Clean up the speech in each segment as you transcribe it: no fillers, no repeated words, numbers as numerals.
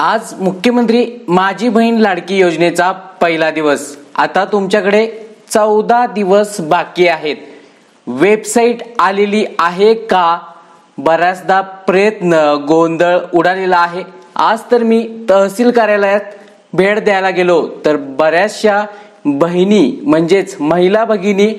आज मुख्यमंत्री माझी बहीण लाडकी योजनेचा पहिला दिवस। आता तुमच्याकडे 14 दिवस बाकी आहेत। वेबसाईट आलेली आहे का? बऱ्याचदा प्रयत्न गोंधळ उडालेला आहे। आज तर मी तहसील कार्यालयात भेट द्यायला गेलो तर बऱ्याचशा बहिणी म्हणजेच महिला भगिनी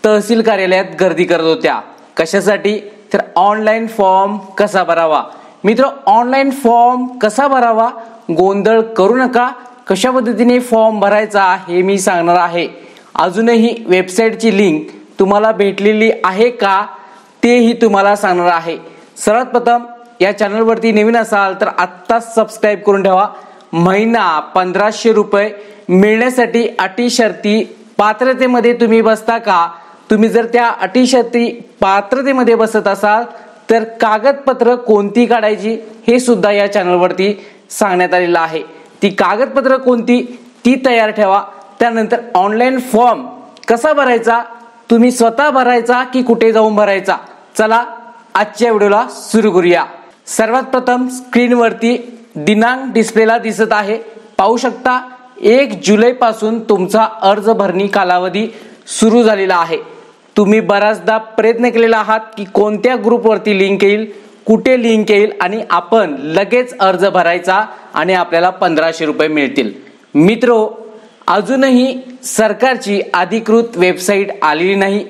तहसील कार्यालयात गर्दी करत होत्या। कशासाठी? तर ऑनलाइन फॉर्म कसा भरावा। मित्र, ऑनलाइन फॉर्म कसा भरावा, गोंधळ करू नका। कशा पद्धतीने फॉर्म भरायचा हे मी सांगणार आहे। अजूनही वेबसाईटची लिंक तुम्हाला भेटलेली आहे का तेही तुम्हाला सांगणार आहे। सर्वात प्रथम या चॅनलवरती नवीन असाल तर आत्ताच सबस्क्राइब करून ठेवा। महिना 1500 रुपये मिळण्यासाठी अटी शर्ती पात्रतेमध्ये तुम्ही बसता का? तुम्ही जर त्या अटी शर्ती पात्रतेमध्ये बसत असाल तर कागदपत्र कोणती काढायची हे सुद्धा या चॅनलवरती सांगण्यात आलेलं आहे। ती कागदपत्र कोणती ती तयार ठेवा। त्यानंतर ऑनलाइन फॉर्म कसा भरायचा, तुम्ही स्वतः भरायचा की कुठे जाऊन भरायचा, चला आजच्या व्हिडिओला सुरू करूया। सर्वात प्रथम स्क्रीनवरती दिनांक डिस्प्लेला दिसत आहे, पाहू शकता 1 जुलै पासून तुमचा अर्ज भरणी कालावधी सुरू झालेला आहे। तुम्ही बराचदा प्रयत्न केलेला आहात की कोणत्या ग्रुपवरती लिंक येईल, कुठे लिंक येईल आणि आपण लगेच अर्ज भरायचा आणि आपल्याला 1500 रुपये मिळतील। मित्रो, अजूनही सरकारची अधिकृत वेबसाईट आलेली नाही।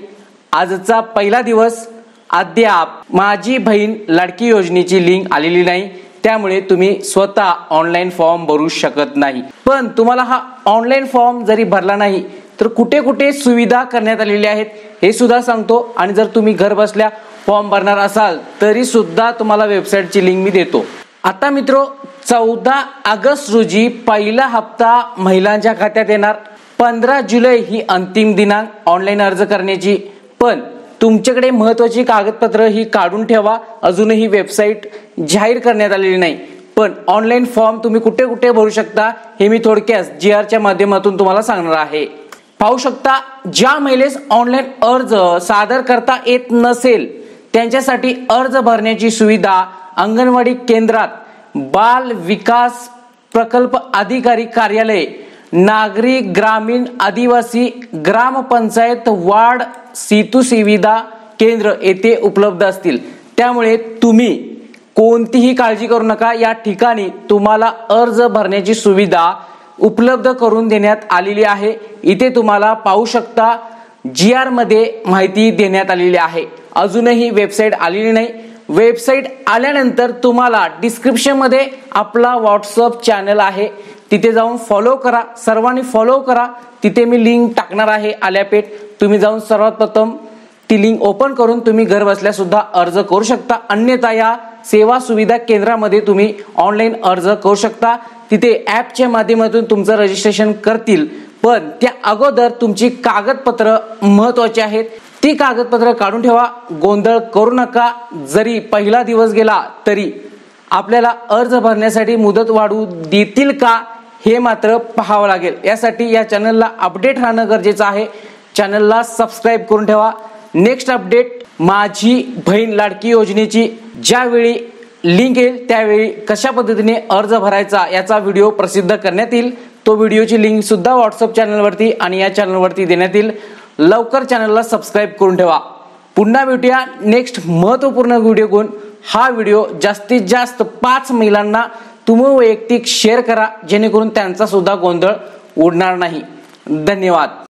आजचा पहिला दिवस, अद्याप माझी बहीण लाडकी योजनेची लिंक आलेली नाही, त्यामुळे तुम्ही स्वतः ऑनलाइन फॉर्म भरू शकत नाही। पण तुम्हाला हा ऑनलाइन फॉर्म जरी भरला नाही तर कुठे कुठे सुविधा करण्यात आलेल्या आहेत हे सुद्धा सांगतो। आणि जर तुम्ही घर बसल्या फॉर्म भरणार असाल तरी सुद्धा तुम्हाला वेबसाईटची लिंक मी देतो। आता मित्रो, 14 ऑगस्ट रोजी पहिला हप्ता महिलांच्या खात्यात येणार। 15 जुलै ही अंतिम दिनांक ऑनलाइन अर्ज करण्याची। पण तुमच्याकडे महत्त्वाची कागदपत्र ही काढून ठेवा। अजूनही वेबसाईट जाहीर करण्यात आलेली नाही, पण ऑनलाइन फॉर्म तुम्ही कुठे कुठे भरू शकता हे मी थोडक्यात GR च्या माध्यमातून तुम्हाला सांगणार आहे। पाहू शकता, ज्या महिलेस ऑनलाइन अर्ज सादर करता येत नसेल त्यांच्यासाठी अर्ज भरण्याची सुविधा अंगणवाडी केंद्रात, बाल विकास प्रकल्प अधिकारी कार्यालय, नागरी ग्रामीण आदिवासी ग्रामपंचायत वार्ड सेतू सुविधा केंद्र येथे उपलब्ध असतील। त्यामुळे तुम्ही कोणतीही काळजी करू नका, या ठिकाणी तुम्हाला अर्ज भरण्याची सुविधा उपलब्ध करून देण्यात आलेली आहे। इथे तुम्हाला पाहू शकता GR मध्ये माहिती देण्यात आलेली आहे। अजूनही वेबसाईट आलेली नाही। वेबसाईट आल्यानंतर तुम्हाला डिस्क्रिप्शन मध्ये आपला व्हॉट्सअप चॅनल आहे, तिथे जाऊन फॉलो करा। सर्वांनी फॉलो करा, तिथे मी लिंक टाकणार आहे आल्यापेठ। तुम्ही जाऊन सर्वात प्रथम ती लिंक ओपन करून तुम्ही घर बसल्या सुद्धा अर्ज करू शकता। अन्यथा या सेवा सुविधा केंद्रामध्ये तुम्ही ऑनलाइन अर्ज करू शकता। तिथे ॲपच्या माध्यमातून तुमचं रजिस्ट्रेशन करतील, पण त्या अगोदर तुमची कागदपत्र महत्त्वाची आहेत, ती कागदपत्र काढून ठेवा। गोंधळ करू नका। जरी पहिला दिवस गेला तरी आपल्याला अर्ज भरण्यासाठी मुदत वाढवू देतील का हे मात्र पाहावं लागेल। यासाठी या चॅनलला अपडेट राहणं गरजेचं आहे। चॅनलला सबस्क्राइब करून ठेवा। नेक्स्ट अपडेट माझी बहीण लाडकी योजनेची ज्यावेळी लिंक येईल त्यावेळी कशा पद्धतीने अर्ज भरायचा याचा व्हिडिओ प्रसिद्ध करण्यात येईल। तो व्हिडिओची लिंक सुद्धा व्हॉट्सअप चॅनलवरती आणि या चॅनलवरती देण्यात येईल। लवकर चॅनलला सबस्क्राइब करून ठेवा। पुन्हा भेटूया नेक्स्ट महत्त्वपूर्ण व्हिडिओ घेऊन। हा व्हिडिओ जास्तीत जास्त 5 महिलांना तुम्ही वैयक्तिक शेअर करा, जेणेकरून त्यांचा सुद्धा गोंधळ उडणार नाही। धन्यवाद।